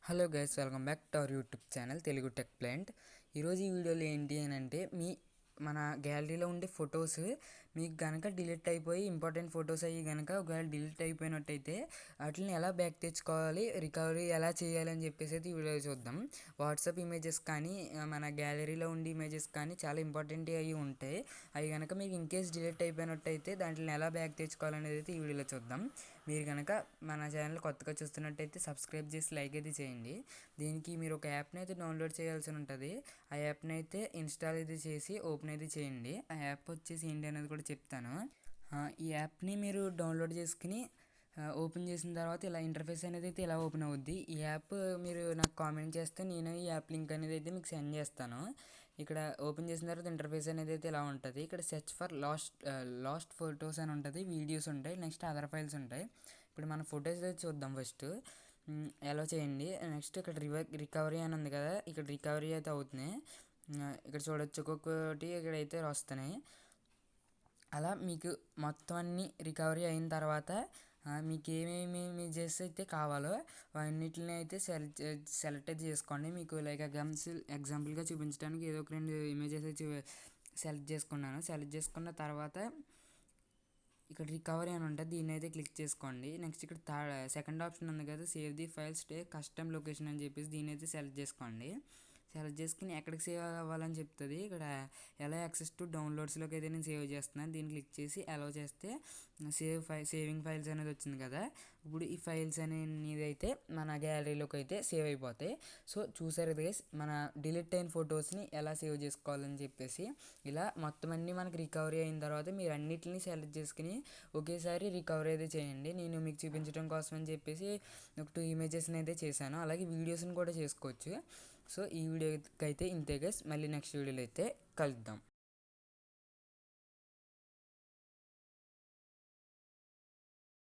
Hello guys, welcome back to our YouTube channel Telugu tech plant. ఈరోజు ఈ వీడియోలో ఏంటి అని అంటే మన గ్యాలరీలో ఉండే ఫొటోస్ మీకు కనుక డిలీట్ అయిపోయి ఇంపార్టెంట్ ఫొటోస్ అయ్యి కనుక ఒకవేళ డిలీట్ అయిపోయినట్టయితే వాటిని ఎలా బ్యాక్ తెచ్చుకోవాలి, రికవరీ ఎలా చేయాలి అని చెప్పేసి అయితే ఈ వీడియో చూద్దాం. వాట్సాప్ ఇమేజెస్ కానీ మన గ్యాలరీలో ఉండే ఇమేజెస్ కానీ చాలా ఇంపార్టెంట్ అవి ఉంటాయి. అవి కనుక మీకు ఇన్ కేస్ డిలీట్ అయిపోయినట్టయితే దాంట్లో ఎలా బ్యాక్ తెచ్చుకోవాలనేది అయితే ఈ వీడియోలో చూద్దాం. మీరు కనుక మన ఛానల్ కొత్తగా చూస్తున్నట్టయితే సబ్స్క్రైబ్ చేసి లైక్ అయితే చేయండి. దీనికి మీరు ఒక యాప్ని అయితే డౌన్లోడ్ చేయాల్సి ఉంటుంది. ఆ యాప్ని అయితే ఇన్స్టాల్ అయితే చేసి ఓపెన్ అయితే చేయండి. ఆ యాప్ వచ్చేసి ఏంటి అనేది కూడా చెప్తాను. ఈ యాప్ని మీరు డౌన్లోడ్ చేసుకుని ఓపెన్ చేసిన తర్వాత ఇలా ఇంటర్ఫేస్ అనేది అయితే ఇలా ఓపెన్ అవుద్ది. ఈ యాప్ మీరు నాకు కామెంట్ చేస్తే నేను ఈ యాప్ లింక్ అనేది అయితే మీకు సెండ్ చేస్తాను. ఇక్కడ ఓపెన్ చేసిన తర్వాత ఇంటర్ఫేస్ అనేది అయితే ఇలా ఉంటుంది. ఇక్కడ సెర్చ్ ఫర్ లాస్ట్ ఫొటోస్ అని ఉంటుంది, వీడియోస్ ఉంటాయి, నెక్స్ట్ అదర్ ఫైల్స్ ఉంటాయి. ఇప్పుడు మన ఫొటోస్ అయితే చూద్దాం. ఫస్ట్ ఎలా చేయండి. నెక్స్ట్ ఇక్కడ రికవరీ అని ఉంది కదా, ఇక్కడ రికవరీ అయితే అవుతున్నాయి. ఇక్కడ చూడొచ్చు ఒక్కొక్కటి ఇక్కడైతే వస్తున్నాయి. అలా మీకు మొత్తం అన్నీ రికవరీ అయిన తర్వాత మీకు ఏమేమి ఇమేజెస్ అయితే కావాలో అన్నిటిని అయితే సెలెక్ట్ అయితే చేసుకోండి. మీకు లైక్ ఎగ్జాంపుల్గా చూపించడానికి ఏదో ఒక 2 ఇమేజెస్ అయితే సెలెక్ట్ చేసుకున్నాను. సెలెక్ట్ చేసుకున్న తర్వాత ఇక్కడ రికవరీ అని ఉంటుంది, దీన్ని అయితే క్లిక్ చేసుకోండి. నెక్స్ట్ ఇక్కడ సెకండ్ ఆప్షన్ ఉంది కదా, save the file stay custom location అని చెప్పేసి దీన్ని అయితే సెలెక్ట్ చేసుకోండి. సెలెక్ట్ చేసుకుని ఎక్కడికి సేవ్ అవ్వాలని చెప్తుంది. ఇక్కడ ఎలా యాక్సెస్ టు డౌన్లోడ్స్లోకి అయితే నేను సేవ్ చేస్తున్నాను. దీన్ని క్లిక్ చేసి అలౌ చేస్తే సేవింగ్ ఫైల్స్ అనేది వచ్చింది కదా. ఇప్పుడు ఈ ఫైల్స్ అనేది అయితే మన గ్యాలరీలోకి అయితే సేవ్ అయిపోతాయి. సో చూసారు గైస్, మన డిలీట్ అయిన ఫొటోస్ని ఎలా సేవ్ చేసుకోవాలని చెప్పేసి. ఇలా మొత్తం అన్నీ మనకి రికవరీ అయిన తర్వాత మీరు అన్నిటిని సెలెక్ట్ చేసుకుని ఒకేసారి రికవరీ అయితే చేయండి. నేను మీకు చూపించడం కోసం అని చెప్పేసి ఒక 2 ఇమేజెస్ని అయితే చేశాను. అలాగే వీడియోస్ని కూడా చేసుకోవచ్చు. సో ఈ వీడియోకి అయితే ఇంతే గైస్, మళ్ళీ నెక్స్ట్ వీడియోలో అయితే కలుద్దాం.